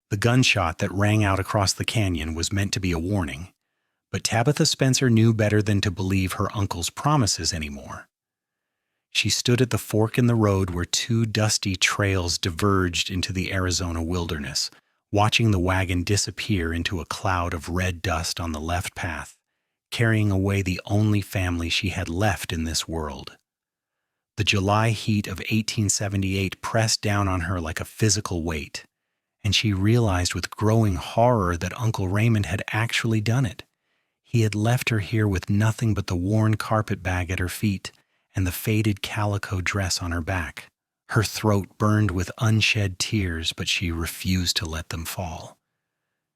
The gunshot that rang out across the canyon was meant to be a warning, but Tabitha Spencer knew better than to believe her uncle's promises anymore. She stood at the fork in the road where two dusty trails diverged into the Arizona wilderness, watching the wagon disappear into a cloud of red dust on the left path, carrying away the only family she had left in this world. The July heat of 1878 pressed down on her like a physical weight, and she realized with growing horror that Uncle Raymond had actually done it. He had left her here with nothing but the worn carpet bag at her feet and the faded calico dress on her back. Her throat burned with unshed tears, but she refused to let them fall.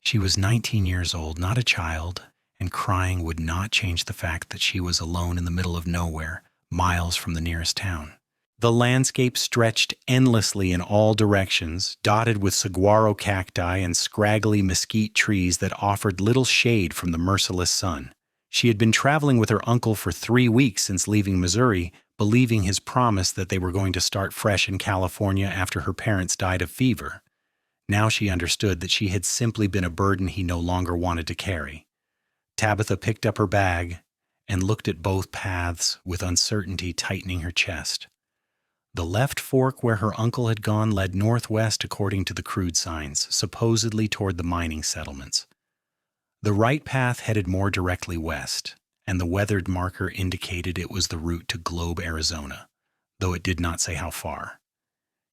She was 19 years old, not a child, and crying would not change the fact that she was alone in the middle of nowhere, miles from the nearest town. The landscape stretched endlessly in all directions, dotted with saguaro cacti and scraggly mesquite trees that offered little shade from the merciless sun. She had been traveling with her uncle for 3 weeks since leaving Missouri, believing his promise that they were going to start fresh in California after her parents died of fever. Now she understood that she had simply been a burden he no longer wanted to carry. Tabitha picked up her bag and looked at both paths with uncertainty tightening her chest. The left fork where her uncle had gone led northwest according to the crude signs, supposedly toward the mining settlements. The right path headed more directly west, and the weathered marker indicated it was the route to Globe, Arizona, though it did not say how far.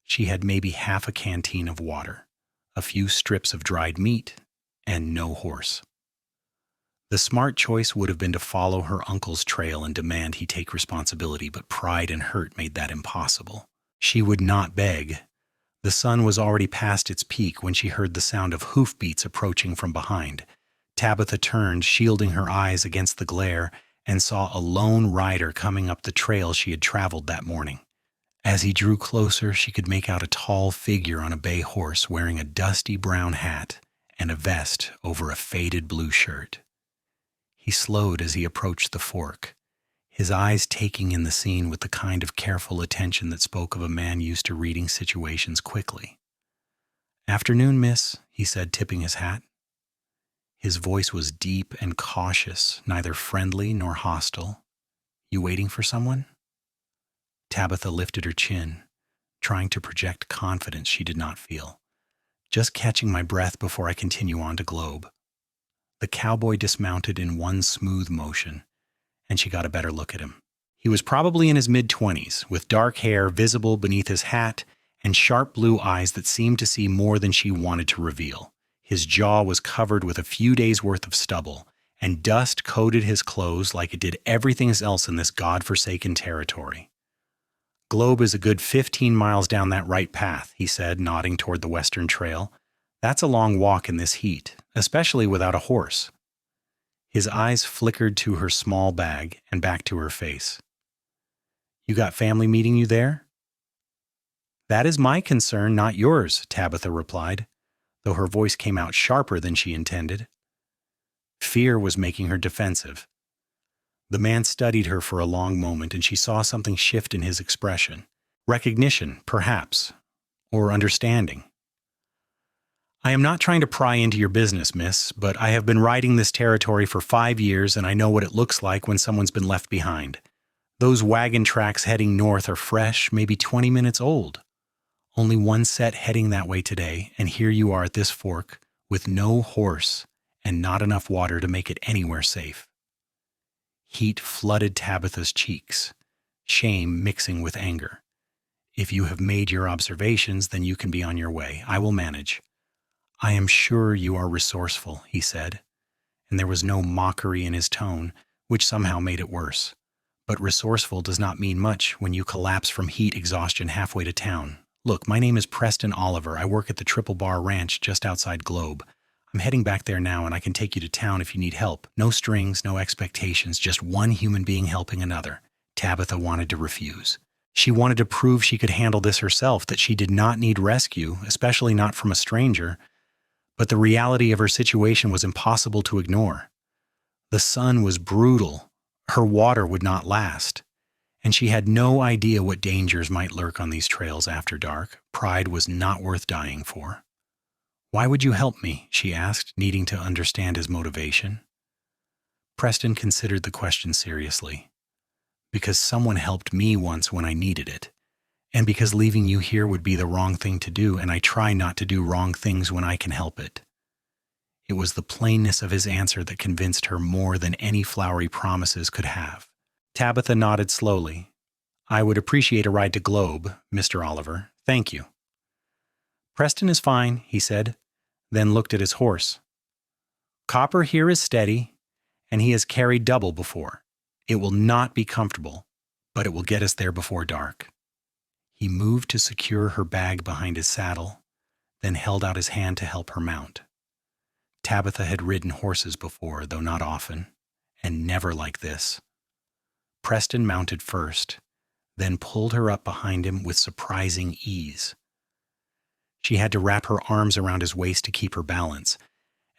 She had maybe half a canteen of water, a few strips of dried meat, and no horse. The smart choice would have been to follow her uncle's trail and demand he take responsibility, but pride and hurt made that impossible. She would not beg. The sun was already past its peak when she heard the sound of hoofbeats approaching from behind. Tabitha turned, shielding her eyes against the glare, and saw a lone rider coming up the trail she had traveled that morning. As he drew closer, she could make out a tall figure on a bay horse wearing a dusty brown hat and a vest over a faded blue shirt. He slowed as he approached the fork, his eyes taking in the scene with the kind of careful attention that spoke of a man used to reading situations quickly. "Afternoon, miss," he said, tipping his hat. His voice was deep and cautious, neither friendly nor hostile. "You waiting for someone?" Tabitha lifted her chin, trying to project confidence she did not feel. "Just catching my breath before I continue on to Globe." The cowboy dismounted in one smooth motion, and she got a better look at him. He was probably in his mid-20s, with dark hair visible beneath his hat and sharp blue eyes that seemed to see more than she wanted to reveal. His jaw was covered with a few days' worth of stubble, and dust coated his clothes like it did everything else in this godforsaken territory. "Globe is a good 15 miles down that right path," he said, nodding toward the western trail. "That's a long walk in this heat, especially without a horse." His eyes flickered to her small bag and back to her face. "You got family meeting you there?" "That is my concern, not yours," Tabitha replied, though her voice came out sharper than she intended. Fear was making her defensive. The man studied her for a long moment, and she saw something shift in his expression. Recognition, perhaps, or understanding. "I am not trying to pry into your business, miss, but I have been riding this territory for 5 years, and I know what it looks like when someone's been left behind. Those wagon tracks heading north are fresh, maybe 20 minutes old. Only one set heading that way today, and here you are at this fork, with no horse and not enough water to make it anywhere safe." Heat flooded Tabitha's cheeks, shame mixing with anger. "If you have made your observations, then you can be on your way. I will manage." "I am sure you are resourceful," he said, and there was no mockery in his tone, which somehow made it worse. "But resourceful does not mean much when you collapse from heat exhaustion halfway to town. Look, my name is Preston Oliver. I work at the Triple Bar Ranch just outside Globe. I'm heading back there now, and I can take you to town if you need help. No strings, no expectations, just one human being helping another." Tabitha wanted to refuse. She wanted to prove she could handle this herself, that she did not need rescue, especially not from a stranger. But the reality of her situation was impossible to ignore. The sun was brutal, her water would not last, and she had no idea what dangers might lurk on these trails after dark. Pride was not worth dying for. "Why would you help me?" she asked, needing to understand his motivation. Preston considered the question seriously. "Because someone helped me once when I needed it, and because leaving you here would be the wrong thing to do, and I try not to do wrong things when I can help it." It was the plainness of his answer that convinced her more than any flowery promises could have. Tabitha nodded slowly. "I would appreciate a ride to Globe, Mr. Oliver. Thank you." "Preston is fine," he said, then looked at his horse. "Copper here is steady, and he has carried double before. It will not be comfortable, but it will get us there before dark." He moved to secure her bag behind his saddle, then held out his hand to help her mount. Tabitha had ridden horses before, though not often, and never like this. Preston mounted first, then pulled her up behind him with surprising ease. She had to wrap her arms around his waist to keep her balance,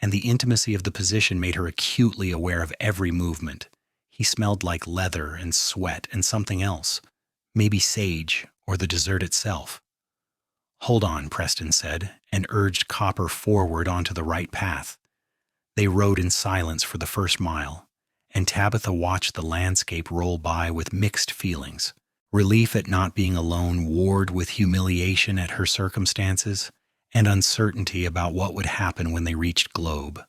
and the intimacy of the position made her acutely aware of every movement. He smelled like leather and sweat and something else, maybe sage or the dessert itself. "Hold on," Preston said, and urged Copper forward onto the right path. They rode in silence for the first mile, and Tabitha watched the landscape roll by with mixed feelings. Relief at not being alone warred with humiliation at her circumstances and uncertainty about what would happen when they reached Globe.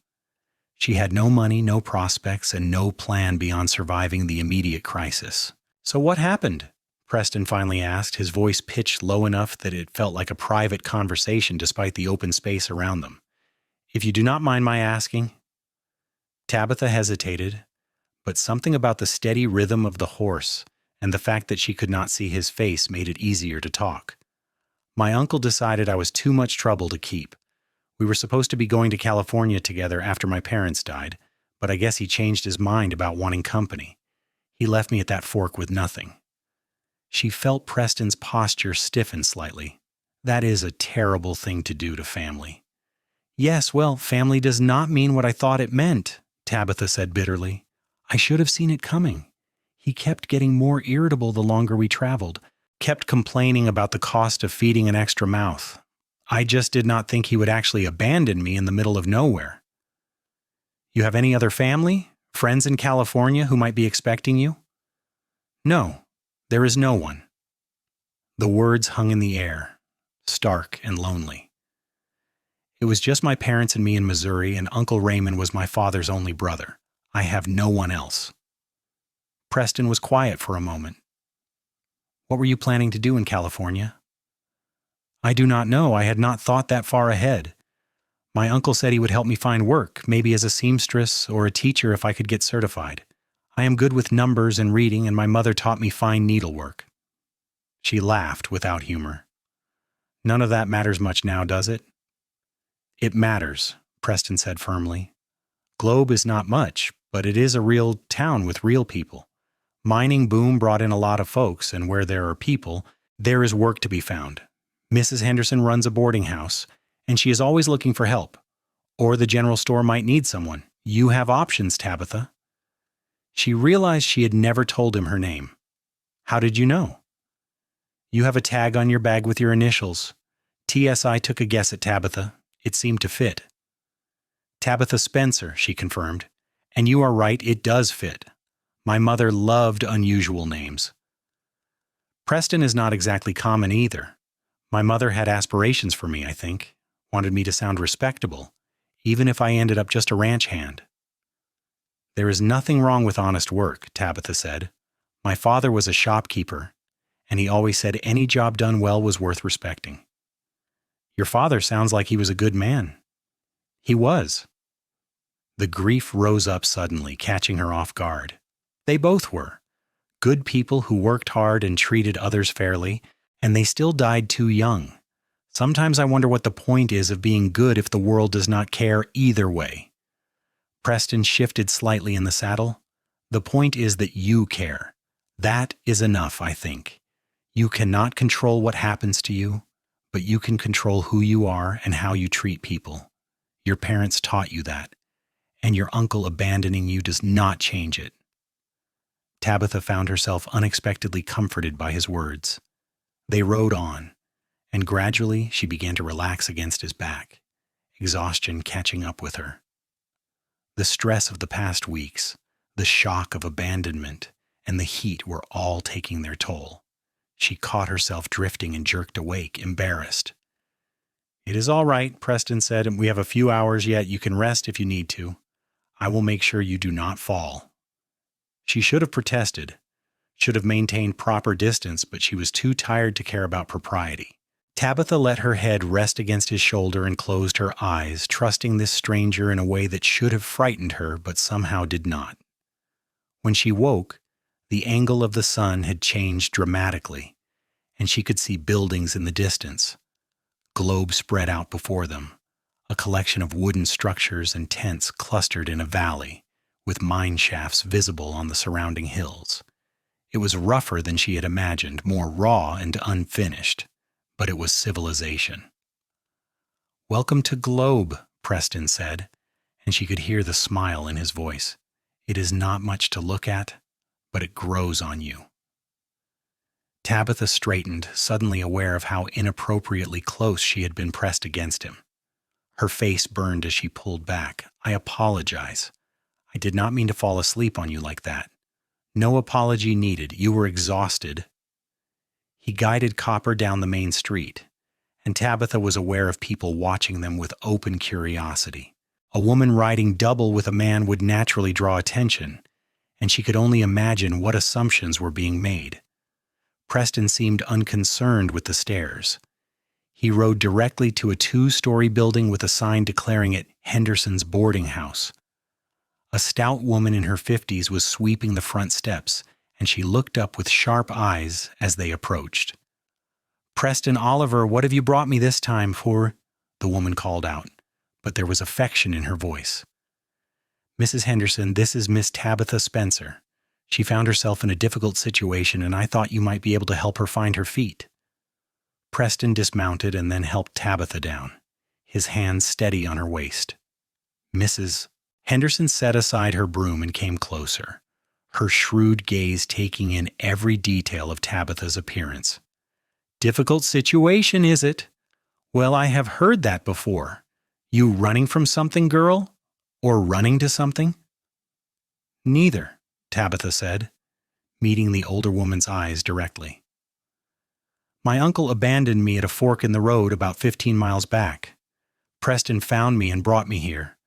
She had no money, no prospects, and no plan beyond surviving the immediate crisis. "So what happened?" Preston finally asked, his voice pitched low enough that it felt like a private conversation despite the open space around them. "If you do not mind my asking." Tabitha hesitated, but something about the steady rhythm of the horse and the fact that she could not see his face made it easier to talk. "My uncle decided I was too much trouble to keep. We were supposed to be going to California together after my parents died, but I guess he changed his mind about wanting company. He left me at that fork with nothing." She felt Preston's posture stiffen slightly. That is a terrible thing to do to family. "Yes, well, family does not mean what I thought it meant," Tabitha said bitterly. "I should have seen it coming. He kept getting more irritable the longer we traveled, kept complaining about the cost of feeding an extra mouth. I just did not think he would actually abandon me in the middle of nowhere." "You have any other family? Friends in California who might be expecting you?" "No, there is no one." The words hung in the air, stark and lonely. "It was just my parents and me in Missouri, and Uncle Raymond was my father's only brother. I have no one else." Preston was quiet for a moment. "What were you planning to do in California?" "I do not know. I had not thought that far ahead. My uncle said he would help me find work, maybe as a seamstress or a teacher if I could get certified. I am good with numbers and reading, and my mother taught me fine needlework." She laughed without humor. "None of that matters much now, does it?" "It matters," Preston said firmly. "Globe is not much, but it is a real town with real people. Mining boom brought in a lot of folks, and where there are people, there is work to be found. Mrs. Henderson runs a boarding house, and she is always looking for help. Or the general store might need someone. You have options, Tabitha." She realized she had never told him her name. "How did you know?" "You have a tag on your bag with your initials. TSI took a guess at Tabitha. It seemed to fit." "Tabitha Spencer," she confirmed. "And you are right, it does fit. My mother loved unusual names." "Preston is not exactly common either. My mother had aspirations for me, I think. Wanted me to sound respectable, even if I ended up just a ranch hand." "There is nothing wrong with honest work," Tabitha said. "My father was a shopkeeper, and he always said any job done well was worth respecting." "Your father sounds like he was a good man." "He was." The grief rose up suddenly, catching her off guard. They both were. Good people who worked hard and treated others fairly, and they still died too young. Sometimes I wonder what the point is of being good if the world does not care either way. Preston shifted slightly in the saddle. "The point is that you care. That is enough, I think. You cannot control what happens to you, but you can control who you are and how you treat people. Your parents taught you that, and your uncle abandoning you does not change it." Tabitha found herself unexpectedly comforted by his words. They rode on, and gradually she began to relax against his back, exhaustion catching up with her. The stress of the past weeks, the shock of abandonment, and the heat were all taking their toll. She caught herself drifting and jerked awake, embarrassed. "It is all right," Preston said. "We have a few hours yet. You can rest if you need to. I will make sure you do not fall." She should have protested, should have maintained proper distance, but she was too tired to care about propriety. Tabitha let her head rest against his shoulder and closed her eyes, trusting this stranger in a way that should have frightened her, but somehow did not. When she woke, the angle of the sun had changed dramatically, and she could see buildings in the distance, globes spread out before them, a collection of wooden structures and tents clustered in a valley, with mine shafts visible on the surrounding hills. It was rougher than she had imagined, more raw and unfinished, but it was civilization. "Welcome to Globe," Preston said, and she could hear the smile in his voice. "It is not much to look at, but it grows on you." Tabitha straightened, suddenly aware of how inappropriately close she had been pressed against him. Her face burned as she pulled back. "I apologize. I did not mean to fall asleep on you like that. No apology needed. You were exhausted." He guided Copper down the main street, and Tabitha was aware of people watching them with open curiosity. A woman riding double with a man would naturally draw attention, and she could only imagine what assumptions were being made. Preston seemed unconcerned with the stairs. He rode directly to a 2-story building with a sign declaring it Henderson's boarding house. A stout woman in her 50s was sweeping the front steps, and she looked up with sharp eyes as they approached. "Preston Oliver, what have you brought me this time for?" the woman called out, but there was affection in her voice. "Mrs. Henderson, this is Miss Tabitha Spencer. She found herself in a difficult situation, and I thought you might be able to help her find her feet." Preston dismounted and then helped Tabitha down, his hands steady on her waist. "Mrs. Henderson set aside her broom and came closer, her shrewd gaze taking in every detail of Tabitha's appearance. "Difficult situation, is it? Well, I have heard that before. You running from something, girl? Or running to something?" "Neither," Tabitha said, meeting the older woman's eyes directly. "My uncle abandoned me at a fork in the road about 15 miles back. Preston found me and brought me here.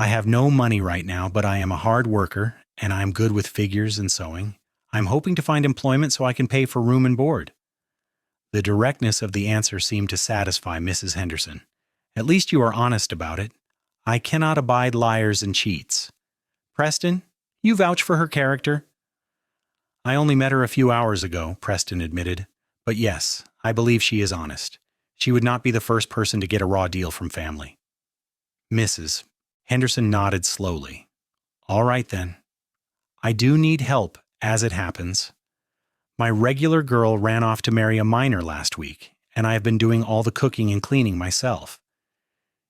I have no money right now, but I am a hard worker, and I am good with figures and sewing. I'm hoping to find employment so I can pay for room and board." The directness of the answer seemed to satisfy Mrs. Henderson. "At least you are honest about it. I cannot abide liars and cheats. Preston, you vouch for her character?" "I only met her a few hours ago," Preston admitted. "But yes, I believe she is honest. She would not be the first person to get a raw deal from family." Mrs. Henderson nodded slowly. "All right then. I do need help, as it happens. My regular girl ran off to marry a miner last week, and I have been doing all the cooking and cleaning myself.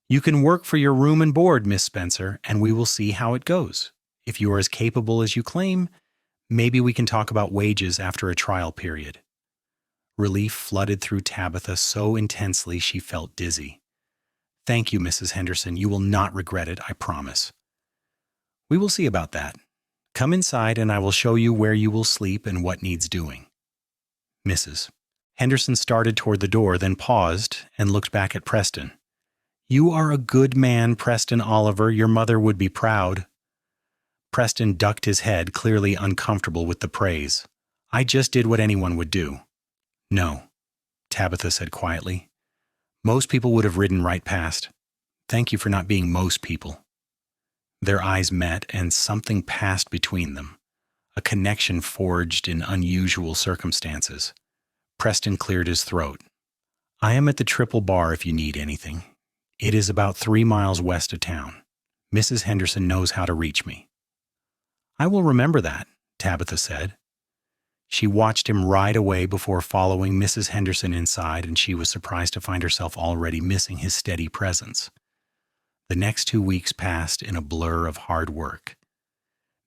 You can work for your room and board, Miss Spencer, and we will see how it goes. If you are as capable as you claim, maybe we can talk about wages after a trial period." Relief flooded through Tabitha so intensely she felt dizzy. "Thank you, Mrs. Henderson. You will not regret it, I promise." "We will see about that. Come inside and I will show you where you will sleep and what needs doing." Mrs. Henderson started toward the door, then paused and looked back at Preston. "You are a good man, Preston Oliver. Your mother would be proud." Preston ducked his head, clearly uncomfortable with the praise. "I just did what anyone would do." "No," Tabitha said quietly. "Most people would have ridden right past. Thank you for not being most people." Their eyes met, and something passed between them, a connection forged in unusual circumstances. Preston cleared his throat. "I am at the Triple Bar if you need anything. It is about 3 miles west of town. Mrs. Henderson knows how to reach me." "I will remember that," Tabitha said. She watched him ride away before following Mrs. Henderson inside, and she was surprised to find herself already missing his steady presence. The next 2 weeks passed in a blur of hard work.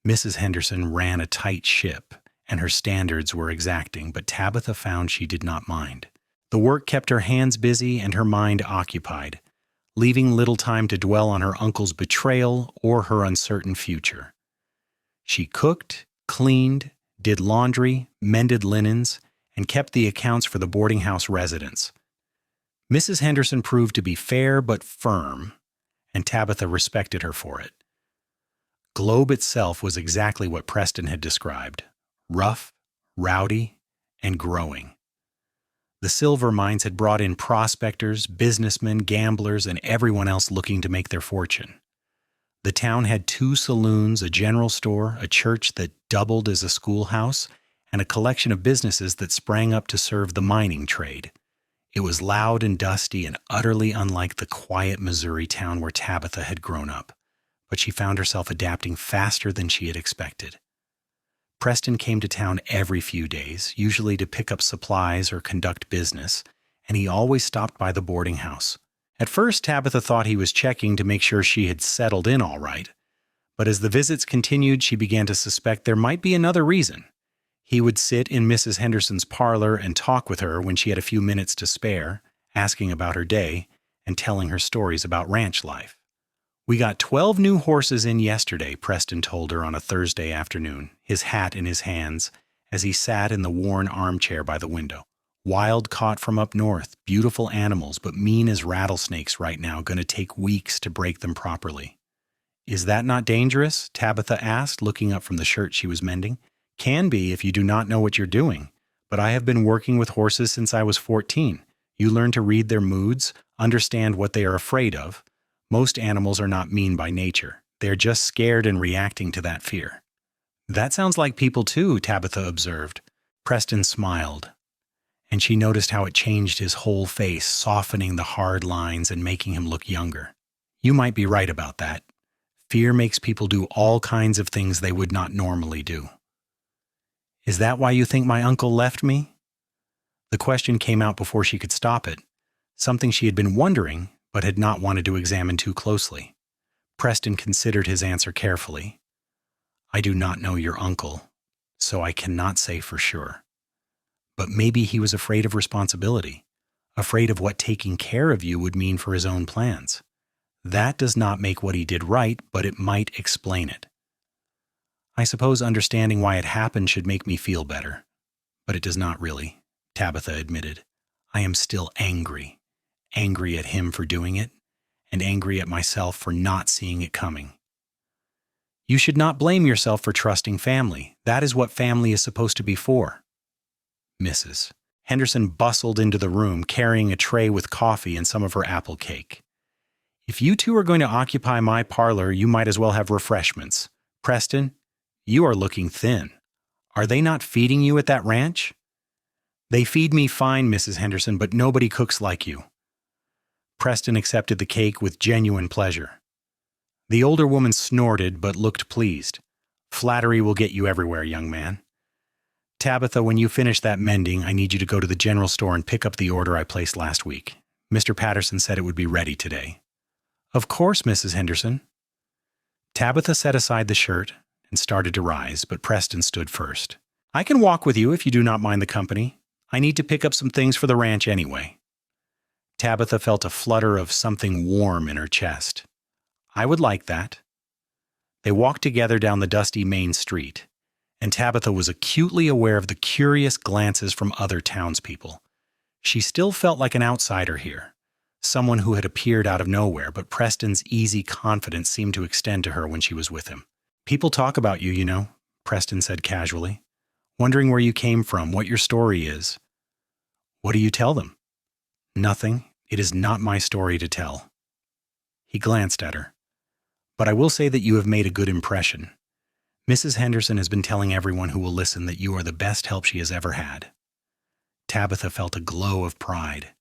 Mrs. Henderson ran a tight ship, and her standards were exacting, but Tabitha found she did not mind. The work kept her hands busy and her mind occupied, leaving little time to dwell on her uncle's betrayal or her uncertain future. She cooked, cleaned, did laundry, mended linens, and kept the accounts for the boarding house residents. Mrs. Henderson proved to be fair but firm, and Tabitha respected her for it. Globe itself was exactly what Preston had described: rough, rowdy, and growing. The silver mines had brought in prospectors, businessmen, gamblers, and everyone else looking to make their fortune. The town had 2 saloons, a general store, a church that doubled as a schoolhouse, and a collection of businesses that sprang up to serve the mining trade. It was loud and dusty and utterly unlike the quiet Missouri town where Tabitha had grown up, but she found herself adapting faster than she had expected. Preston came to town every few days, usually to pick up supplies or conduct business, and he always stopped by the boarding house. At first, Tabitha thought he was checking to make sure she had settled in all right, but as the visits continued, she began to suspect there might be another reason. He would sit in Mrs. Henderson's parlor and talk with her when she had a few minutes to spare, asking about her day and telling her stories about ranch life. "We got 12 new horses in yesterday," Preston told her on a Thursday afternoon, his hat in his hands, as he sat in the worn armchair by the window. "Wild caught from up north, beautiful animals, but mean as rattlesnakes right now, gonna take weeks to break them properly." "Is that not dangerous?" Tabitha asked, looking up from the shirt she was mending. "Can be if you do not know what you're doing, but I have been working with horses since I was 14. You learn to read their moods, understand what they are afraid of. Most animals are not mean by nature. They are just scared and reacting to that fear." "That sounds like people too," Tabitha observed. Preston smiled, and she noticed how it changed his whole face, softening the hard lines and making him look younger. "You might be right about that. Fear makes people do all kinds of things they would not normally do." "Is that why you think my uncle left me?" The question came out before she could stop it, something she had been wondering but had not wanted to examine too closely. Preston considered his answer carefully. "I do not know your uncle, so I cannot say for sure. But maybe he was afraid of responsibility, afraid of what taking care of you would mean for his own plans. That does not make what he did right, but it might explain it. I suppose understanding why it happened should make me feel better, but it does not really," Tabitha admitted. "I am still angry at him for doing it, and angry at myself for not seeing it coming." "You should not blame yourself for trusting family. That is what family is supposed to be for." Mrs. Henderson bustled into the room, carrying a tray with coffee and some of her apple cake. "If you two are going to occupy my parlor, you might as well have refreshments. Preston, you are looking thin. Are they not feeding you at that ranch?" "They feed me fine, Mrs. Henderson, but nobody cooks like you." Preston accepted the cake with genuine pleasure. The older woman snorted but looked pleased. "Flattery will get you everywhere, young man. Tabitha, when you finish that mending, I need you to go to the general store and pick up the order I placed last week. Mr. Patterson said it would be ready today." "Of course, Mrs. Henderson." Tabitha set aside the shirt and started to rise, but Preston stood first. "I can walk with you if you do not mind the company. I need to pick up some things for the ranch anyway." Tabitha felt a flutter of something warm in her chest. "I would like that." They walked together down the dusty main street, and Tabitha was acutely aware of the curious glances from other townspeople. She still felt like an outsider here, someone who had appeared out of nowhere, but Preston's easy confidence seemed to extend to her when she was with him. "People talk about you, you know," Preston said casually, "wondering where you came from, what your story is." "What do you tell them?" "Nothing. It is not my story to tell." He glanced at her. "But I will say that you have made a good impression. Mrs. Henderson has been telling everyone who will listen that you are the best help she has ever had." Tabitha felt a glow of pride.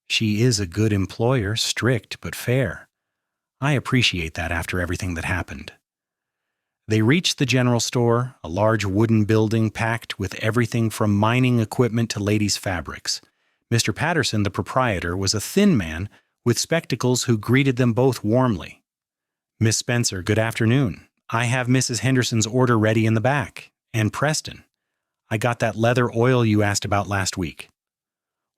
"She is a good employer, strict but fair. I appreciate that after everything that happened." They reached the general store, a large wooden building packed with everything from mining equipment to ladies' fabrics. Mr. Patterson, the proprietor, was a thin man with spectacles who greeted them both warmly. "Miss Spencer, good afternoon. I have Mrs. Henderson's order ready in the back. And Preston, I got that leather oil you asked about last week."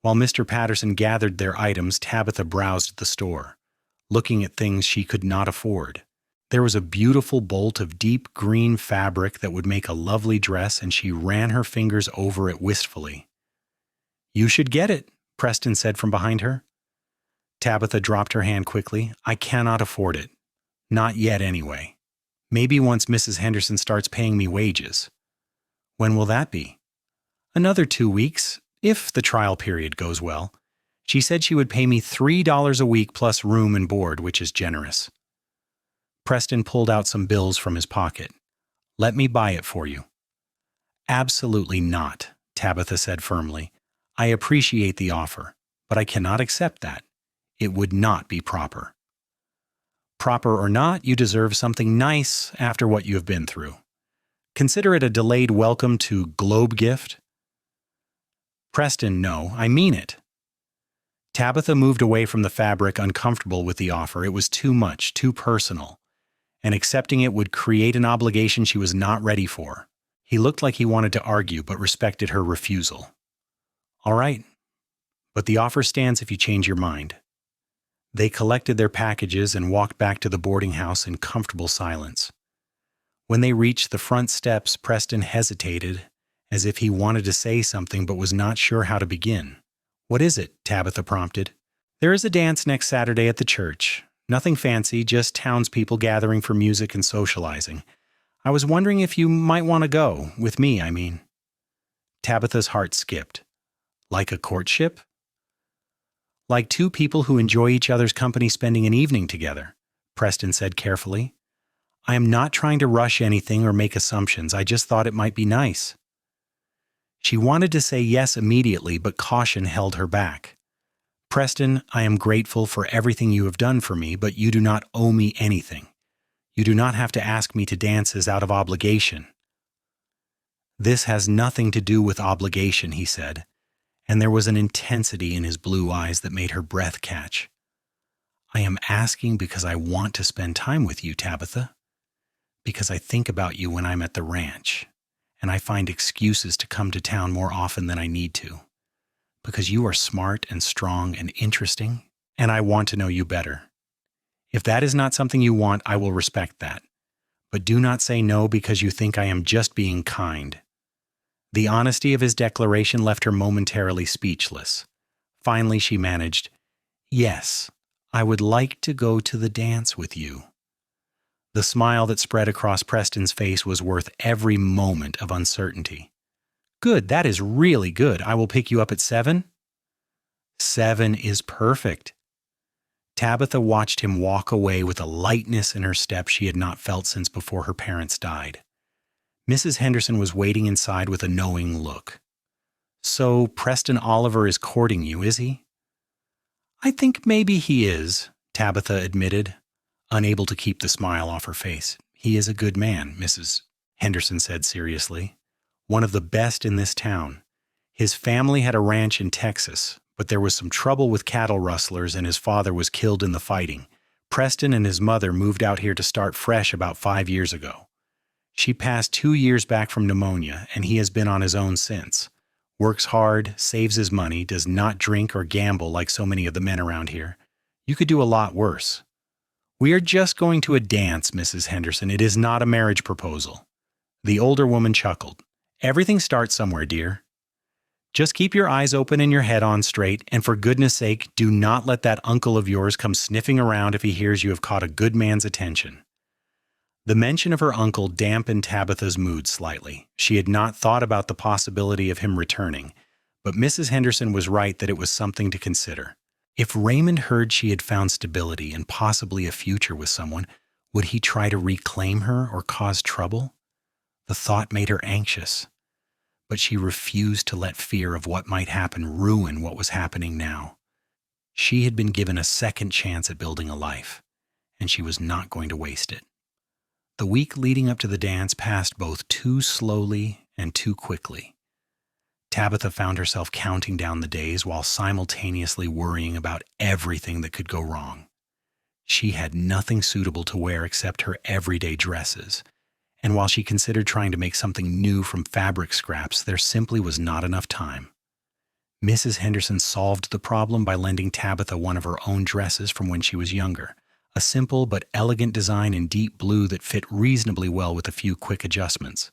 While Mr. Patterson gathered their items, Tabitha browsed the store. looking at things she could not afford. There was a beautiful bolt of deep green fabric that would make a lovely dress, and she ran her fingers over it wistfully. "You should get it," Preston said from behind her. Tabitha dropped her hand quickly. "I cannot afford it. Not yet, anyway. Maybe once Mrs. Henderson starts paying me wages." "When will that be?" "Another 2 weeks, if the trial period goes well. She said she would pay me $3 a week plus room and board, which is generous." Preston pulled out some bills from his pocket. "Let me buy it for you." "Absolutely not," Tabitha said firmly. "I appreciate the offer, but I cannot accept that. It would not be proper." "Proper or not, you deserve something nice after what you have been through. Consider it a delayed welcome to Globe gift." "Preston, no, I mean it." Tabitha moved away from the fabric, uncomfortable with the offer. It was too much, too personal, and accepting it would create an obligation she was not ready for. He looked like he wanted to argue, but respected her refusal. "All right, but the offer stands if you change your mind." They collected their packages and walked back to the boarding house in comfortable silence. When they reached the front steps, Preston hesitated, as if he wanted to say something but was not sure how to begin. "What is it?" Tabitha prompted. "There is a dance next Saturday at the church. Nothing fancy, just townspeople gathering for music and socializing. I was wondering if you might want to go, with me, I mean." Tabitha's heart skipped. "Like a courtship?" "Like two people who enjoy each other's company spending an evening together," Preston said carefully. "I am not trying to rush anything or make assumptions. I just thought it might be nice." She wanted to say yes immediately, but caution held her back. "Preston, I am grateful for everything you have done for me, but you do not owe me anything. You do not have to ask me to dances out of obligation." "This has nothing to do with obligation," he said, and there was an intensity in his blue eyes that made her breath catch. "I am asking because I want to spend time with you, Tabitha. Because I think about you when I'm at the ranch, and I find excuses to come to town more often than I need to. Because you are smart and strong and interesting, and I want to know you better. If that is not something you want, I will respect that. But do not say no because you think I am just being kind." The honesty of his declaration left her momentarily speechless. Finally, she managed, "Yes, I would like to go to the dance with you." The smile that spread across Preston's face was worth every moment of uncertainty. "Good, that is really good. I will pick you up at 7? 7 is perfect." Tabitha watched him walk away with a lightness in her step she had not felt since before her parents died. Mrs. Henderson was waiting inside with a knowing look. "So Preston Oliver is courting you, is he?" "I think maybe he is," Tabitha admitted, unable to keep the smile off her face. "He is a good man," Mrs. Henderson said seriously. "One of the best in this town. His family had a ranch in Texas, but there was some trouble with cattle rustlers and his father was killed in the fighting. Preston and his mother moved out here to start fresh about 5 years ago. She passed 2 years back from pneumonia, and he has been on his own since. Works hard, saves his money, does not drink or gamble like so many of the men around here. You could do a lot worse." "We are just going to a dance, Mrs. Henderson. It is not a marriage proposal." The older woman chuckled. "Everything starts somewhere, dear. Just keep your eyes open and your head on straight, and for goodness sake, do not let that uncle of yours come sniffing around if he hears you have caught a good man's attention." The mention of her uncle dampened Tabitha's mood slightly. She had not thought about the possibility of him returning, but Mrs. Henderson was right that it was something to consider. If Raymond heard she had found stability and possibly a future with someone, would he try to reclaim her or cause trouble? The thought made her anxious, but she refused to let fear of what might happen ruin what was happening now. She had been given a second chance at building a life, and she was not going to waste it. The week leading up to the dance passed both too slowly and too quickly. Tabitha found herself counting down the days while simultaneously worrying about everything that could go wrong. She had nothing suitable to wear except her everyday dresses, and while she considered trying to make something new from fabric scraps, there simply was not enough time. Mrs. Henderson solved the problem by lending Tabitha one of her own dresses from when she was younger, a simple but elegant design in deep blue that fit reasonably well with a few quick adjustments.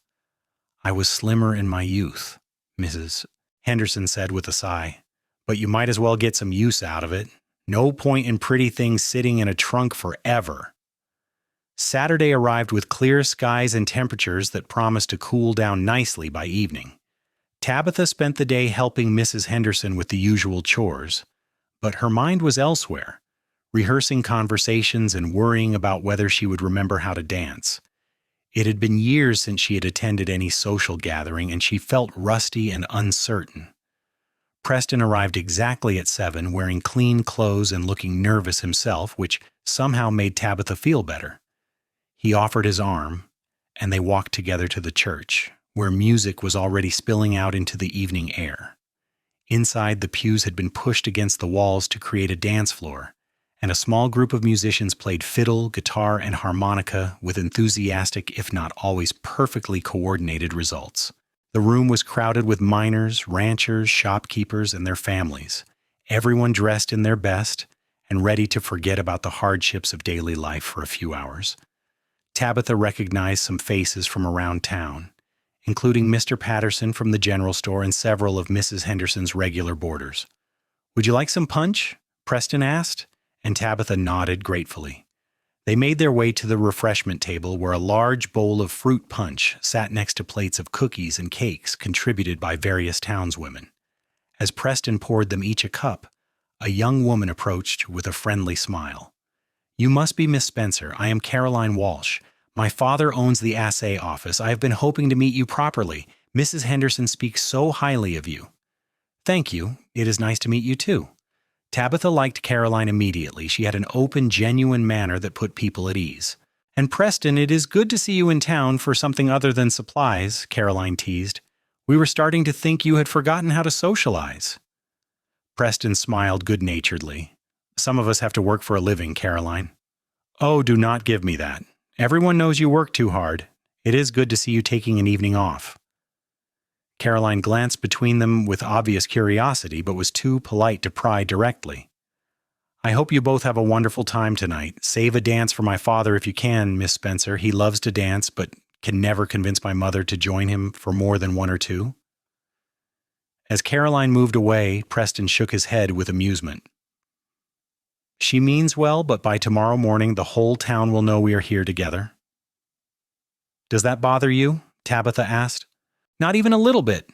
"I was slimmer in my youth," Mrs. Henderson said with a sigh, "but you might as well get some use out of it. No point in pretty things sitting in a trunk forever." Saturday arrived with clear skies and temperatures that promised to cool down nicely by evening. Tabitha spent the day helping Mrs. Henderson with the usual chores, but her mind was elsewhere, rehearsing conversations and worrying about whether she would remember how to dance. It had been years since she had attended any social gathering, and she felt rusty and uncertain. Preston arrived exactly at 7, wearing clean clothes and looking nervous himself, which somehow made Tabitha feel better. He offered his arm, and they walked together to the church, where music was already spilling out into the evening air. Inside, the pews had been pushed against the walls to create a dance floor, and a small group of musicians played fiddle, guitar, and harmonica with enthusiastic, if not always perfectly coordinated results. The room was crowded with miners, ranchers, shopkeepers, and their families, everyone dressed in their best and ready to forget about the hardships of daily life for a few hours. Tabitha recognized some faces from around town, including Mr. Patterson from the general store and several of Mrs. Henderson's regular boarders. "Would you like some punch?" Preston asked, and Tabitha nodded gratefully. They made their way to the refreshment table, where a large bowl of fruit punch sat next to plates of cookies and cakes contributed by various townswomen. As Preston poured them each a cup, a young woman approached with a friendly smile. "You must be Miss Spencer. I am Caroline Walsh. My father owns the assay office. I have been hoping to meet you properly. Mrs. Henderson speaks so highly of you." "Thank you. It is nice to meet you too." Tabitha liked Caroline immediately. She had an open, genuine manner that put people at ease. "And Preston, it is good to see you in town for something other than supplies," Caroline teased. "We were starting to think you had forgotten how to socialize." Preston smiled good-naturedly. "Some of us have to work for a living, Caroline." "Oh, do not give me that. Everyone knows you work too hard. It is good to see you taking an evening off." Caroline glanced between them with obvious curiosity, but was too polite to pry directly. "I hope you both have a wonderful time tonight. Save a dance for my father if you can, Miss Spencer. He loves to dance, but can never convince my mother to join him for more than one or two." As Caroline moved away, Preston shook his head with amusement. "She means well, but by tomorrow morning the whole town will know we are here together." "Does that bother you?" Tabitha asked. "Not even a little bit."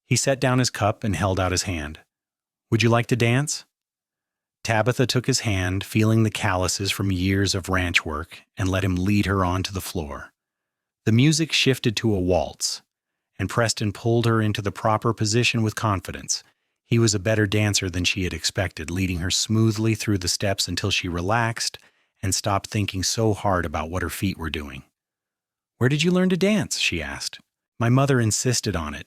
He set down his cup and held out his hand. "Would you like to dance?" Tabitha took his hand, feeling the calluses from years of ranch work, and let him lead her onto the floor. The music shifted to a waltz, and Preston pulled her into the proper position with confidence. He was a better dancer than she had expected, leading her smoothly through the steps until she relaxed and stopped thinking so hard about what her feet were doing. "Where did you learn to dance?" she asked. "My mother insisted on it.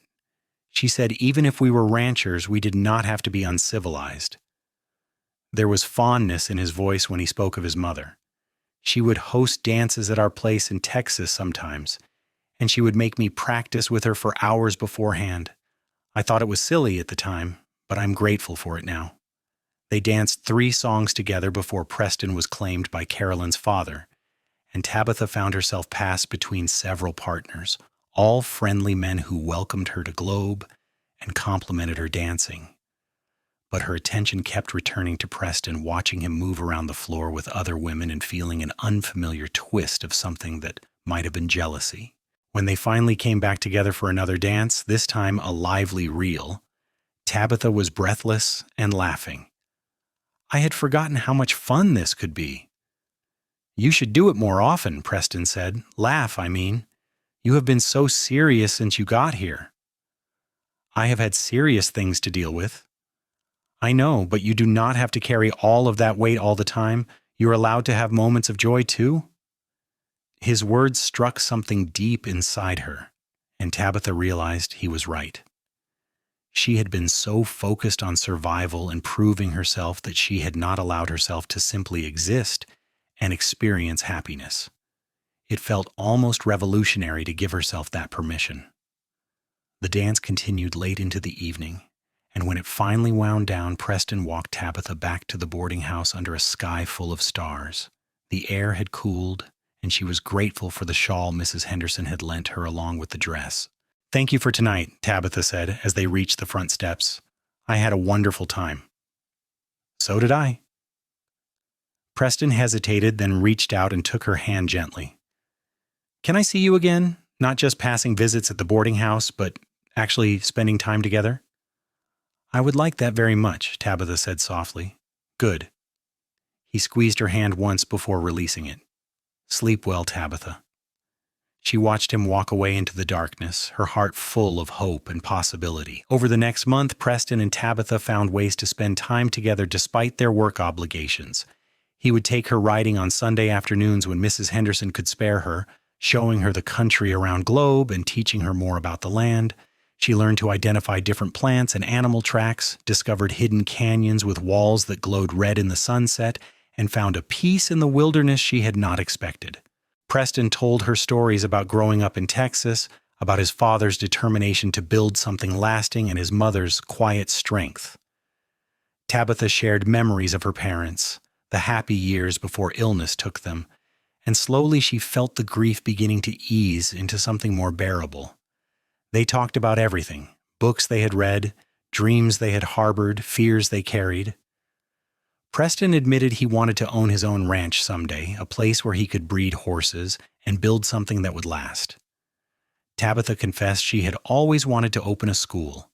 She said even if we were ranchers, we did not have to be uncivilized." There was fondness in his voice when he spoke of his mother. "She would host dances at our place in Texas sometimes, and she would make me practice with her for hours beforehand. I thought it was silly at the time, but I'm grateful for it now." They danced 3 songs together before Preston was claimed by Carolyn's father, and Tabitha found herself passed between several partners, all friendly men who welcomed her to Globe and complimented her dancing. But her attention kept returning to Preston, watching him move around the floor with other women and feeling an unfamiliar twist of something that might have been jealousy. When they finally came back together for another dance, this time a lively reel, Tabitha was breathless and laughing. "I had forgotten how much fun this could be." "You should do it more often," Preston said. "Laugh, I mean. You have been so serious since you got here." "I have had serious things to deal with." "I know, but you do not have to carry all of that weight all the time. You're allowed to have moments of joy too." His words struck something deep inside her, and Tabitha realized he was right. She had been so focused on survival and proving herself that she had not allowed herself to simply exist and experience happiness. It felt almost revolutionary to give herself that permission. The dance continued late into the evening, And when it finally wound down, Preston walked Tabitha back to the boarding house under a sky full of stars. The air had cooled, and she was grateful for the shawl Mrs. Henderson had lent her along with the dress. "Thank you for tonight," Tabitha said as they reached the front steps. "I had a wonderful time." "So did I." Preston hesitated, then reached out and took her hand gently. "Can I see you again? Not just passing visits at the boarding house, but actually spending time together?" "I would like that very much," Tabitha said softly. "Good." He squeezed her hand once before releasing it. "Sleep well, Tabitha." She watched him walk away into the darkness, her heart full of hope and possibility. Over the next month, Preston and Tabitha found ways to spend time together despite their work obligations. He would take her riding on Sunday afternoons when Mrs. Henderson could spare her, showing her the country around Globe and teaching her more about the land. She learned to identify different plants and animal tracks, discovered hidden canyons with walls that glowed red in the sunset, and found a peace in the wilderness she had not expected. Preston told her stories about growing up in Texas, about his father's determination to build something lasting and his mother's quiet strength. Tabitha shared memories of her parents, the happy years before illness took them, and slowly she felt the grief beginning to ease into something more bearable. They talked about everything: books they had read, dreams they had harbored, fears they carried. Preston admitted he wanted to own his own ranch someday, a place where he could breed horses and build something that would last. Tabitha confessed she had always wanted to open a school,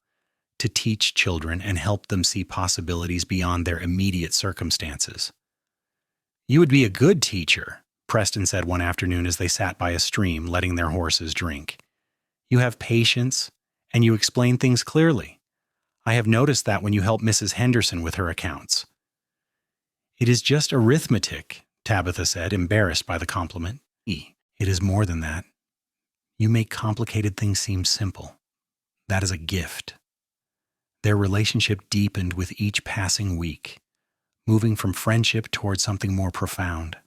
to teach children and help them see possibilities beyond their immediate circumstances. "You would be a good teacher," Preston said one afternoon as they sat by a stream, letting their horses drink. "You have patience, and you explain things clearly. I have noticed that when you help Mrs. Henderson with her accounts." "It is just arithmetic," Tabitha said, embarrassed by the compliment. "It is more than that. You make complicated things seem simple. That is a gift." Their relationship deepened with each passing week, moving from friendship toward something more profound.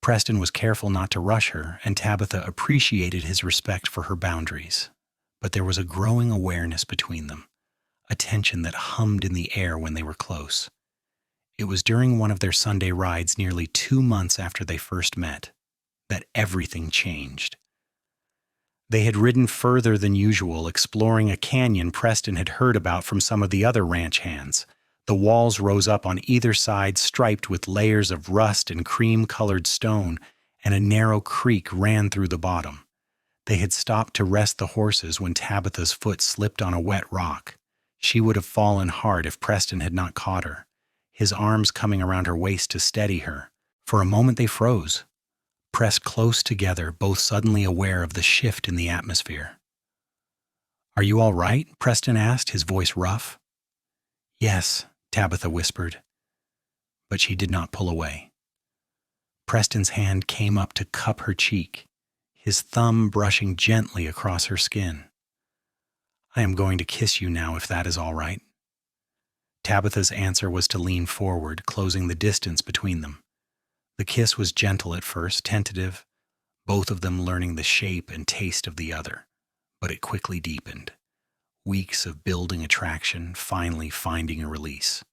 Preston was careful not to rush her, and Tabitha appreciated his respect for her boundaries. But there was a growing awareness between them, a tension that hummed in the air when they were close. It was during one of their Sunday rides nearly 2 months after they first met that everything changed. They had ridden further than usual, exploring a canyon Preston had heard about from some of the other ranch hands. The walls rose up on either side, striped with layers of rust and cream-colored stone, and a narrow creek ran through the bottom. They had stopped to rest the horses when Tabitha's foot slipped on a wet rock. She would have fallen hard if Preston had not caught her, his arms coming around her waist to steady her. For a moment they froze, pressed close together, both suddenly aware of the shift in the atmosphere. "Are you all right?" Preston asked, his voice rough. "Yes," Tabitha whispered, but she did not pull away. Preston's hand came up to cup her cheek, his thumb brushing gently across her skin. "I am going to kiss you now, if that is all right." Tabitha's answer was to lean forward, closing the distance between them. The kiss was gentle at first, tentative, both of them learning the shape and taste of the other, but it quickly deepened. Weeks of building attraction, finally finding a release.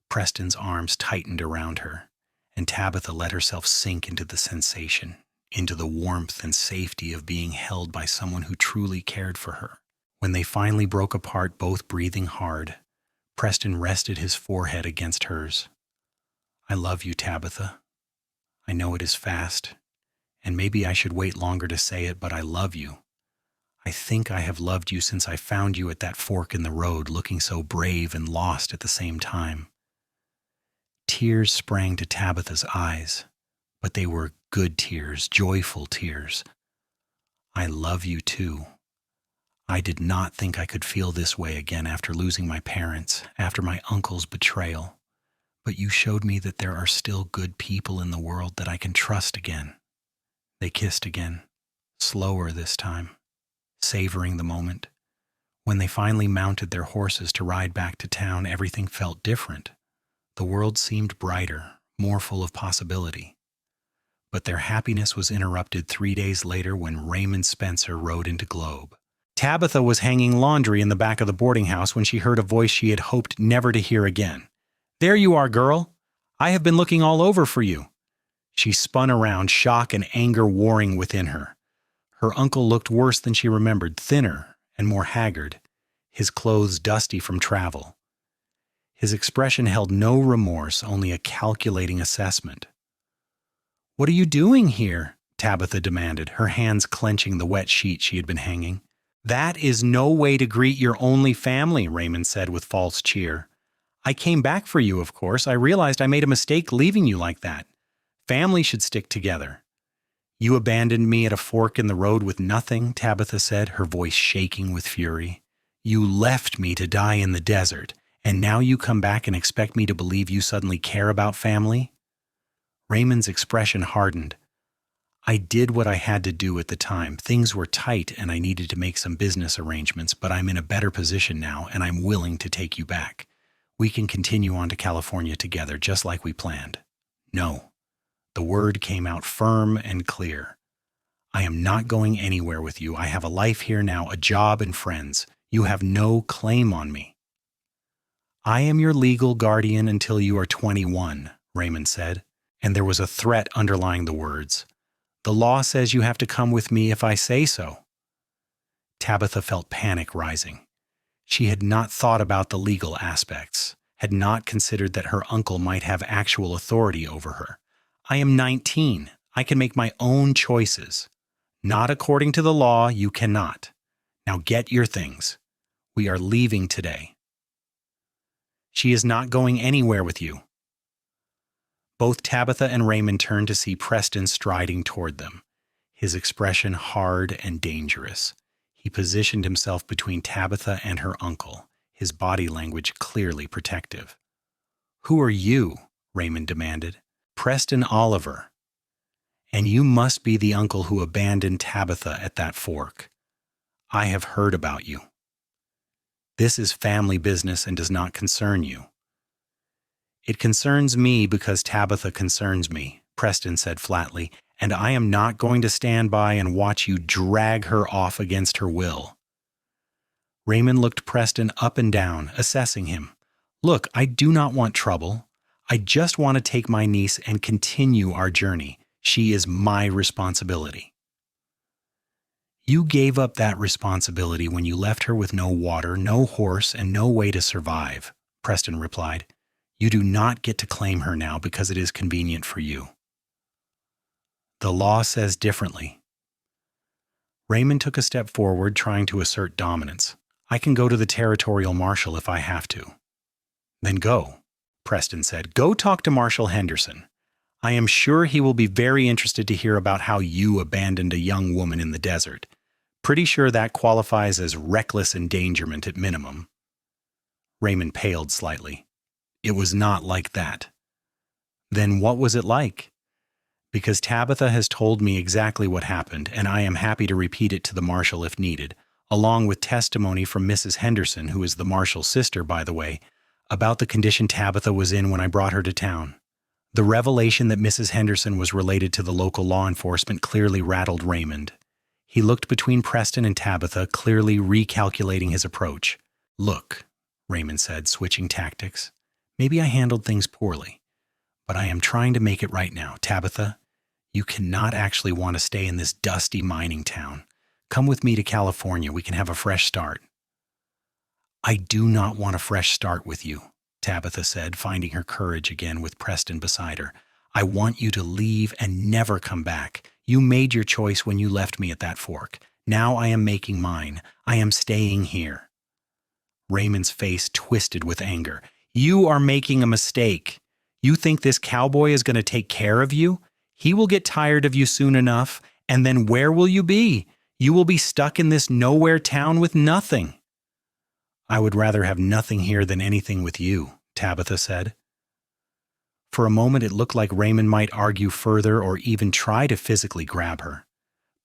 Preston's arms tightened around her, and Tabitha let herself sink into the sensation, into the warmth and safety of being held by someone who truly cared for her. When they finally broke apart, both breathing hard, Preston rested his forehead against hers. "I love you, Tabitha. I know it is fast, and maybe I should wait longer to say it, but I love you. I think I have loved you since I found you at that fork in the road, looking so brave and lost at the same time." Tears sprang to Tabitha's eyes, but they were good tears, joyful tears. "I love you too. I did not think I could feel this way again after losing my parents, after my uncle's betrayal. But you showed me that there are still good people in the world that I can trust again." They kissed again, slower this time, savoring the moment. When they finally mounted their horses to ride back to town, everything felt different. The world seemed brighter, more full of possibility. But their happiness was interrupted 3 days later when Raymond Spencer rode into Globe. Tabitha was hanging laundry in the back of the boarding house when she heard a voice she had hoped never to hear again. "There you are, girl. I have been looking all over for you." She spun around, shock and anger warring within her. Her uncle looked worse than she remembered, thinner and more haggard, his clothes dusty from travel. His expression held no remorse, only a calculating assessment. "What are you doing here?" Tabitha demanded, her hands clenching the wet sheet she had been hanging. "That is no way to greet your only family," Raymond said with false cheer. "I came back for you, of course. I realized I made a mistake leaving you like that. Family should stick together." "You abandoned me at a fork in the road with nothing," Tabitha said, her voice shaking with fury. "You left me to die in the desert, and now you come back and expect me to believe you suddenly care about family?" Raymond's expression hardened. "I did what I had to do at the time. Things were tight and I needed to make some business arrangements, but I'm in a better position now and I'm willing to take you back. We can continue on to California together, just like we planned." "No." The word came out firm and clear. "I am not going anywhere with you. I have a life here now, a job and friends. You have no claim on me." "I am your legal guardian until you are 21, Raymond said, and there was a threat underlying the words. "The law says you have to come with me if I say so." Tabitha felt panic rising. She had not thought about the legal aspects, had not considered that her uncle might have actual authority over her. "I am 19. I can make my own choices." "Not according to the law, you cannot. Now get your things. We are leaving today." "She is not going anywhere with you." Both Tabitha and Raymond turned to see Preston striding toward them, his expression hard and dangerous. He positioned himself between Tabitha and her uncle, his body language clearly protective. "Who are you?" Raymond demanded. "Preston Oliver. And you must be the uncle who abandoned Tabitha at that fork. I have heard about you. This is family business and does not concern you." "It concerns me because Tabitha concerns me," Preston said flatly, "and I am not going to stand by and watch you drag her off against her will." Raymond looked Preston up and down, assessing him. "Look, I do not want trouble. I just want to take my niece and continue our journey. She is my responsibility." "You gave up that responsibility when you left her with no water, no horse, and no way to survive," Preston replied. "You do not get to claim her now because it is convenient for you." "The law says differently." Raymond took a step forward, trying to assert dominance. "I can go to the territorial marshal if I have to." "Then go," Preston said. "Go talk to Marshal Henderson. I am sure he will be very interested to hear about how you abandoned a young woman in the desert. Pretty sure that qualifies as reckless endangerment at minimum." Raymond paled slightly. "It was not like that." "Then what was it like?" "Because Tabitha has told me exactly what happened, and I am happy to repeat it to the marshal if needed, along with testimony from Mrs. Henderson, who is the marshal's sister, by the way, about the condition Tabitha was in when I brought her to town." The revelation that Mrs. Henderson was related to the local law enforcement clearly rattled Raymond. He looked between Preston and Tabitha, clearly recalculating his approach. "Look," Raymond said, switching tactics, "maybe I handled things poorly, but I am trying to make it right now. Tabitha, you cannot actually want to stay in this dusty mining town. Come with me to California. We can have a fresh start." "I do not want a fresh start with you," Tabitha said, finding her courage again with Preston beside her. "I want you to leave and never come back. You made your choice when you left me at that fork. Now I am making mine. I am staying here." Raymond's face twisted with anger. "You are making a mistake. You think this cowboy is going to take care of you? He will get tired of you soon enough, and then where will you be? You will be stuck in this nowhere town with nothing." "I would rather have nothing here than anything with you," Tabitha said. For a moment it looked like Raymond might argue further or even try to physically grab her.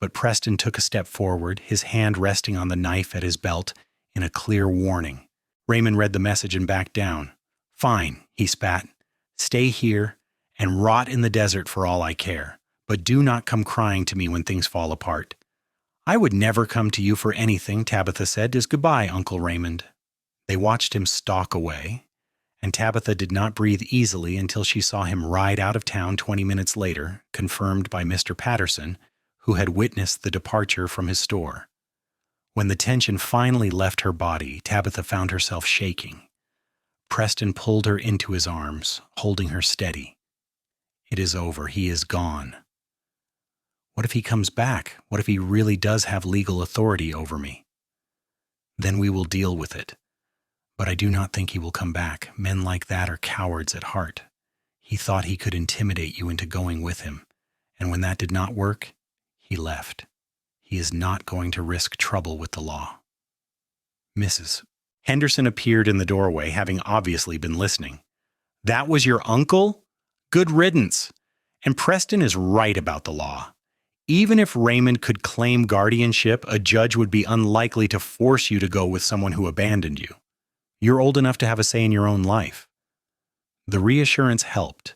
But Preston took a step forward, his hand resting on the knife at his belt in a clear warning. Raymond read the message and backed down. "Fine," he spat. "Stay here and rot in the desert for all I care. But do not come crying to me when things fall apart. "I would never come to you for anything," Tabitha said. "Just goodbye, Uncle Raymond." They watched him stalk away, and Tabitha did not breathe easily until she saw him ride out of town 20 minutes later, confirmed by Mr. Patterson, who had witnessed the departure from his store. When the tension finally left her body, Tabitha found herself shaking. Preston pulled her into his arms, holding her steady. "It is over. He is gone." "What if he comes back? What if he really does have legal authority over me?" "Then we will deal with it. But I do not think he will come back. Men like that are cowards at heart. He thought he could intimidate you into going with him, and when that did not work, he left. He is not going to risk trouble with the law." Mrs. Henderson appeared in the doorway, having obviously been listening. "That was your uncle? Good riddance. And Preston is right about the law. Even if Raymond could claim guardianship, a judge would be unlikely to force you to go with someone who abandoned you. You're old enough to have a say in your own life." The reassurance helped,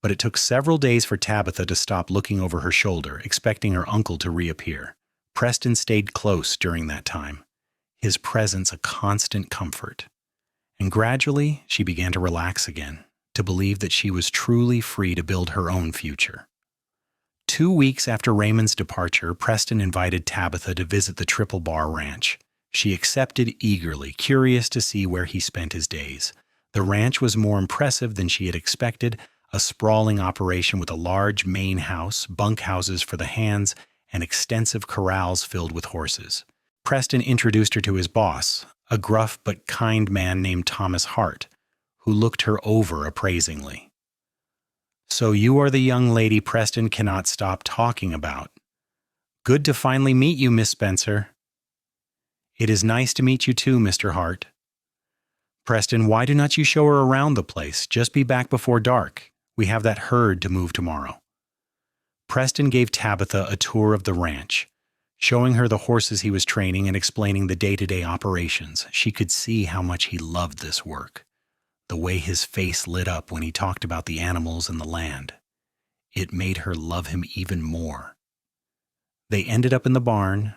but it took several days for Tabitha to stop looking over her shoulder, expecting her uncle to reappear. Preston stayed close during that time, his presence a constant comfort. And gradually, she began to relax again, to believe that she was truly free to build her own future. 2 weeks after Raymond's departure, Preston invited Tabitha to visit the Triple Bar Ranch. She accepted eagerly, curious to see where he spent his days. The ranch was more impressive than she had expected, a sprawling operation with a large main house, bunkhouses for the hands, and extensive corrals filled with horses. Preston introduced her to his boss, a gruff but kind man named Thomas Hart, who looked her over appraisingly. "So you are the young lady Preston cannot stop talking about. Good to finally meet you, Miss Spencer." "It is nice to meet you too, Mr. Hart." "Preston, why do not you show her around the place? Just be back before dark. We have that herd to move tomorrow." Preston gave Tabitha a tour of the ranch, showing her the horses he was training and explaining the day-to-day operations. She could see how much he loved this work, the way his face lit up when he talked about the animals and the land. It made her love him even more. They ended up in the barn,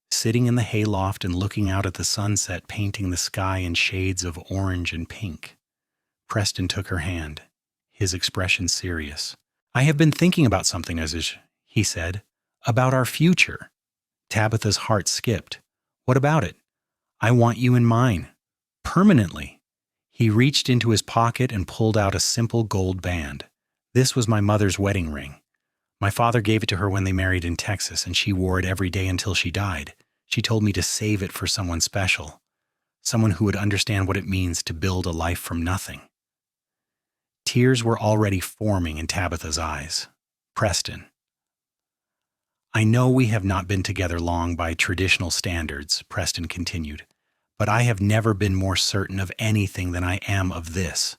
sitting in the hayloft and looking out at the sunset painting the sky in shades of orange and pink. Preston took her hand, his expression serious. "I have been thinking about something, Aziz," he said, "about our future." Tabitha's heart skipped. "What about it?" "I want you in mine. Permanently." He reached into his pocket and pulled out a simple gold band. "This was my mother's wedding ring. My father gave it to her when they married in Texas, and she wore it every day until she died. She told me to save it for someone special, someone who would understand what it means to build a life from nothing." Tears were already forming in Tabitha's eyes. "Preston, I know we have not been together long by traditional standards," Preston continued, "but I have never been more certain of anything than I am of this.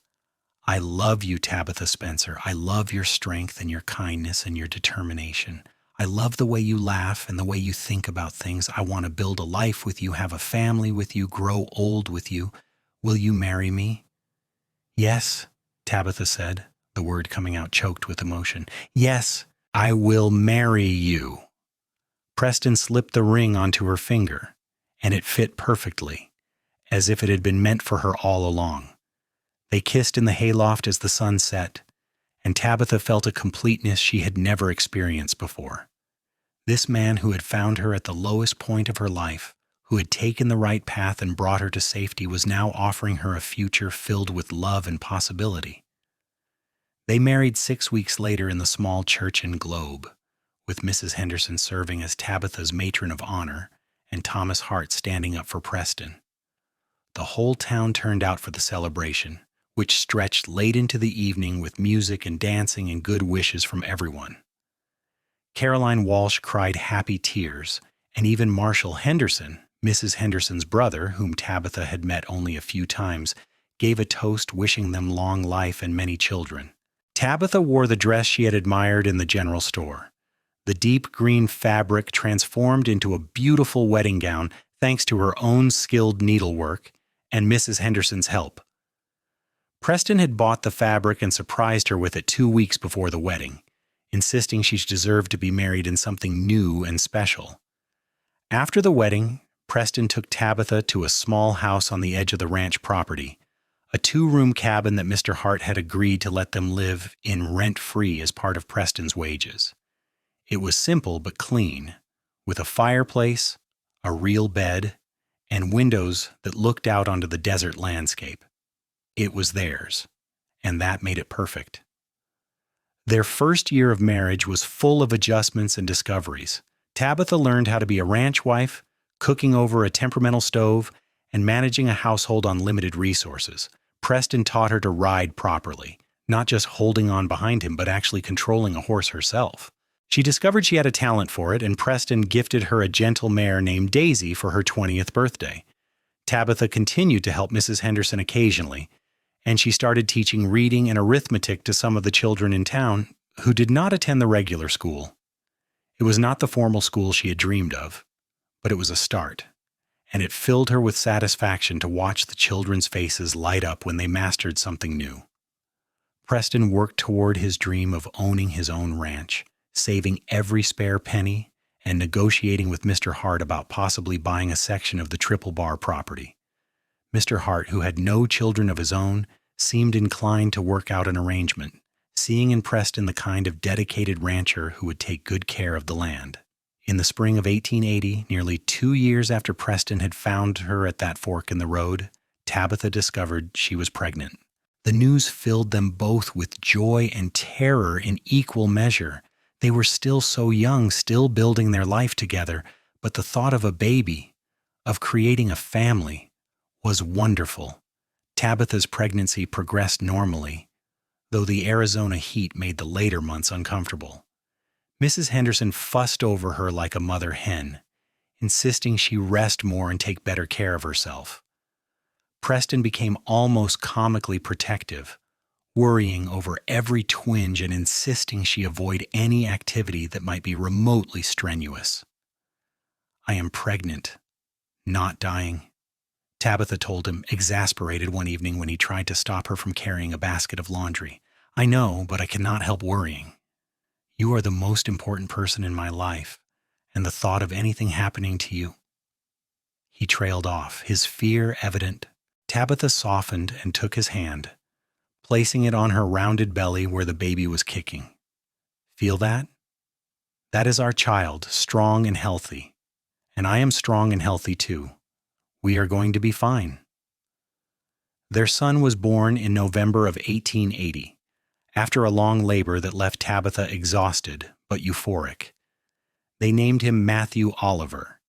I love you, Tabitha Spencer. I love your strength and your kindness and your determination. I love the way you laugh and the way you think about things. I want to build a life with you, have a family with you, grow old with you. Will you marry me?" "Yes," Tabitha said, the word coming out choked with emotion. "Yes, I will marry you." Preston slipped the ring onto her finger, and it fit perfectly, as if it had been meant for her all along. They kissed in the hayloft as the sun set, and Tabitha felt a completeness she had never experienced before. This man who had found her at the lowest point of her life, who had taken the right path and brought her to safety, was now offering her a future filled with love and possibility. They married 6 weeks later in the small church in Globe, with Mrs. Henderson serving as Tabitha's matron of honor and Thomas Hart standing up for Preston. The whole town turned out for the celebration, which stretched late into the evening with music and dancing and good wishes from everyone. Caroline Walsh cried happy tears, and even Marshall Henderson, Mrs. Henderson's brother, whom Tabitha had met only a few times, gave a toast wishing them long life and many children. Tabitha wore the dress she had admired in the general store. The deep green fabric transformed into a beautiful wedding gown thanks to her own skilled needlework and Mrs. Henderson's help. Preston had bought the fabric and surprised her with it 2 weeks before the wedding, insisting she deserved to be married in something new and special. After the wedding, Preston took Tabitha to a small house on the edge of the ranch property, a 2-room cabin that Mr. Hart had agreed to let them live in rent-free as part of Preston's wages. It was simple but clean, with a fireplace, a real bed, and windows that looked out onto the desert landscape. It was theirs, and that made it perfect. Their first year of marriage was full of adjustments and discoveries. Tabitha learned how to be a ranch wife, cooking over a temperamental stove, and managing a household on limited resources. Preston taught her to ride properly, not just holding on behind him, but actually controlling a horse herself. She discovered she had a talent for it, and Preston gifted her a gentle mare named Daisy for her 20th birthday. Tabitha continued to help Mrs. Henderson occasionally, and she started teaching reading and arithmetic to some of the children in town who did not attend the regular school. It was not the formal school she had dreamed of, but it was a start, and it filled her with satisfaction to watch the children's faces light up when they mastered something new. Preston worked toward his dream of owning his own ranch, saving every spare penny, and negotiating with Mr. Hart about possibly buying a section of the Triple Bar property. Mr. Hart, who had no children of his own, seemed inclined to work out an arrangement, seeing in Preston the kind of dedicated rancher who would take good care of the land. In the spring of 1880, nearly 2 years after Preston had found her at that fork in the road, Tabitha discovered she was pregnant. The news filled them both with joy and terror in equal measure. They were still so young, still building their life together, but the thought of a baby, of creating a family, was wonderful. Tabitha's pregnancy progressed normally, though the Arizona heat made the later months uncomfortable. Mrs. Henderson fussed over her like a mother hen, insisting she rest more and take better care of herself. Preston became almost comically protective, worrying over every twinge and insisting she avoid any activity that might be remotely strenuous. "I am pregnant, not dying," Tabitha told him, exasperated one evening when he tried to stop her from carrying a basket of laundry. "I know, but I cannot help worrying. You are the most important person in my life, and the thought of anything happening to you—" He trailed off, his fear evident. Tabitha softened and took his hand, placing it on her rounded belly where the baby was kicking. "Feel that? That is our child, strong and healthy. And I am strong and healthy too. We are going to be fine." Their son was born in November of 1880, after a long labor that left Tabitha exhausted but euphoric. They named him Matthew Oliver,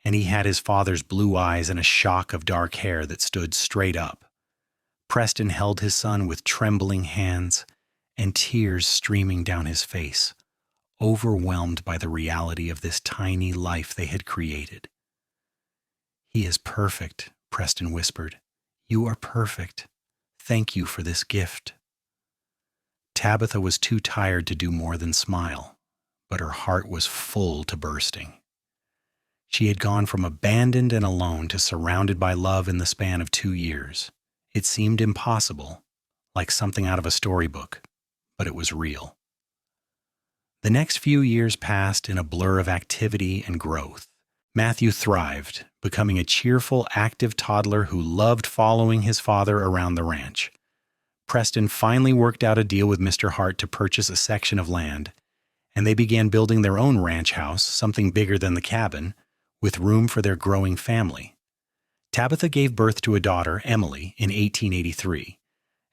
and he had his father's blue eyes and a shock of dark hair that stood straight up. Preston held his son with trembling hands and tears streaming down his face, overwhelmed by the reality of this tiny life they had created. "He is perfect," Preston whispered. "You are perfect. Thank you for this gift." Tabitha was too tired to do more than smile, but her heart was full to bursting. She had gone from abandoned and alone to surrounded by love in the span of 2 years. It seemed impossible, like something out of a storybook, but it was real. The next few years passed in a blur of activity and growth. Matthew thrived, becoming a cheerful, active toddler who loved following his father around the ranch. Preston finally worked out a deal with Mr. Hart to purchase a section of land, and they began building their own ranch house, something bigger than the cabin, with room for their growing family. Tabitha gave birth to a daughter, Emily, in 1883,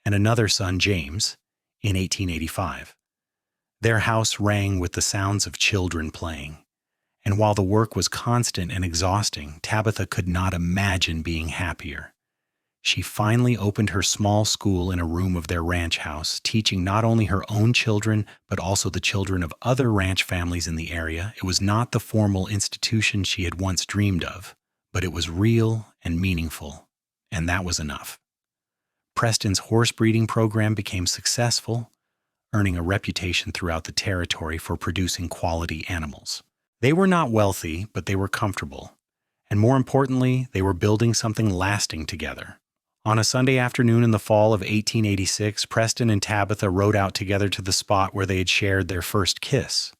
and another son, James, in 1885. Their house rang with the sounds of children playing, and while the work was constant and exhausting, Tabitha could not imagine being happier. She finally opened her small school in a room of their ranch house, teaching not only her own children, but also the children of other ranch families in the area. It was not the formal institution she had once dreamed of, but it was real and meaningful, and that was enough. Preston's horse breeding program became successful, earning a reputation throughout the territory for producing quality animals. They were not wealthy, but they were comfortable, and more importantly, they were building something lasting together. On a Sunday afternoon in the fall of 1886, Preston and Tabitha rode out together to the spot where they had shared their first kiss,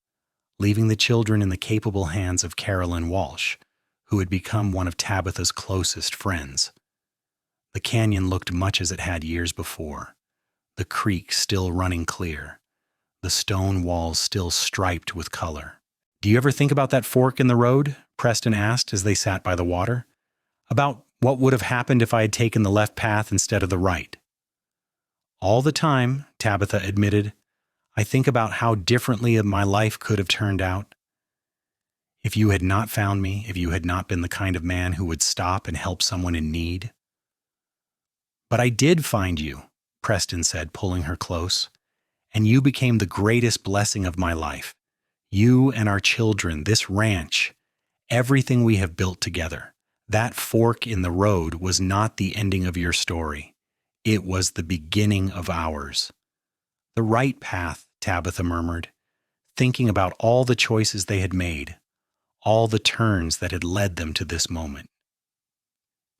leaving the children in the capable hands of Carolyn Walsh, who had become one of Tabitha's closest friends. The canyon looked much as it had years before, the creek still running clear, the stone walls still striped with color. "Do you ever think about that fork in the road?" Preston asked as they sat by the water. "About what would have happened if I had taken the left path instead of the right?" "All the time," Tabitha admitted. "I think about how differently my life could have turned out. If you had not found me, if you had not been the kind of man who would stop and help someone in need." "But I did find you," Preston said, pulling her close, "and you became the greatest blessing of my life. You and our children, this ranch, everything we have built together. That fork in the road was not the ending of your story. It was the beginning of ours." "The right path," Tabitha murmured, thinking about all the choices they had made, all the turns that had led them to this moment.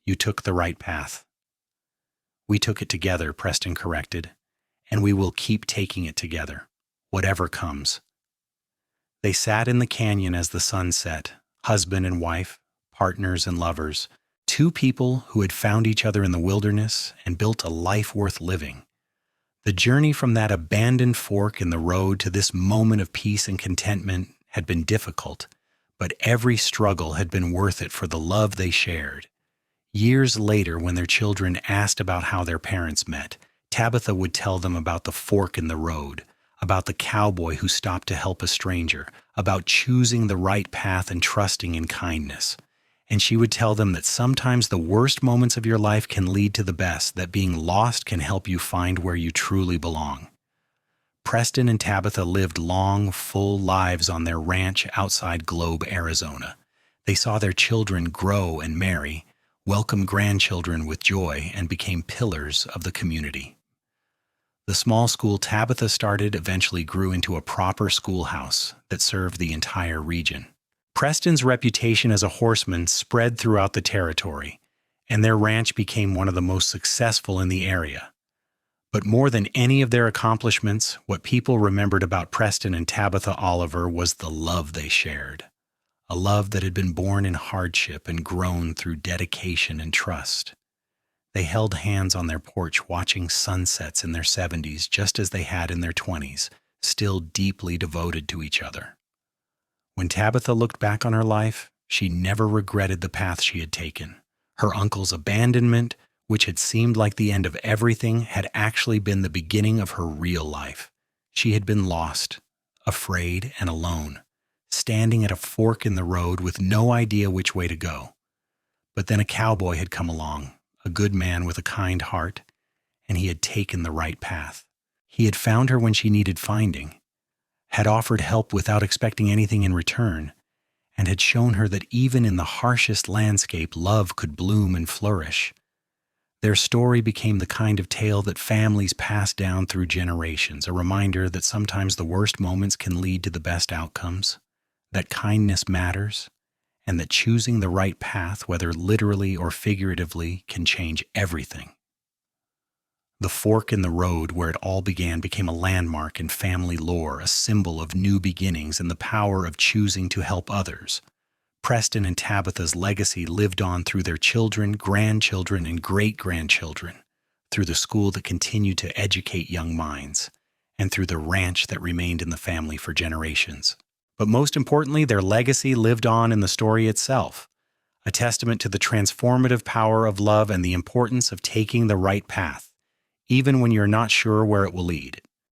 "You took the right path." "We took it together," Preston corrected, "and we will keep taking it together, whatever comes." They sat in the canyon as the sun set, husband and wife, partners and lovers, two people who had found each other in the wilderness and built a life worth living. The journey from that abandoned fork in the road to this moment of peace and contentment had been difficult, but every struggle had been worth it for the love they shared. Years later, when their children asked about how their parents met, Tabitha would tell them about the fork in the road, about the cowboy who stopped to help a stranger, about choosing the right path and trusting in kindness. And she would tell them that sometimes the worst moments of your life can lead to the best, that being lost can help you find where you truly belong. Preston and Tabitha lived long, full lives on their ranch outside Globe, Arizona. They saw their children grow and marry, welcome grandchildren with joy, and became pillars of the community. The small school Tabitha started eventually grew into a proper schoolhouse that served the entire region. Preston's reputation as a horseman spread throughout the territory, and their ranch became one of the most successful in the area. But more than any of their accomplishments, what people remembered about Preston and Tabitha Oliver was the love they shared, a love that had been born in hardship and grown through dedication and trust. They held hands on their porch watching sunsets in their 70s just as they had in their 20s, still deeply devoted to each other. When Tabitha looked back on her life, she never regretted the path she had taken. Her uncle's abandonment, which had seemed like the end of everything, had actually been the beginning of her real life. She had been lost, afraid, and alone, standing at a fork in the road with no idea which way to go. But then a cowboy had come along, a good man with a kind heart, and he had taken the right path. He had found her when she needed finding, had offered help without expecting anything in return, and had shown her that even in the harshest landscape, love could bloom and flourish. Their story became the kind of tale that families pass down through generations, a reminder that sometimes the worst moments can lead to the best outcomes, that kindness matters, and that choosing the right path, whether literally or figuratively, can change everything. The fork in the road where it all began became a landmark in family lore, a symbol of new beginnings and the power of choosing to help others. Preston and Tabitha's legacy lived on through their children, grandchildren, and great-grandchildren, through the school that continued to educate young minds, and through the ranch that remained in the family for generations. But most importantly, their legacy lived on in the story itself, a testament to the transformative power of love and the importance of taking the right path, even when you're not sure where it will lead.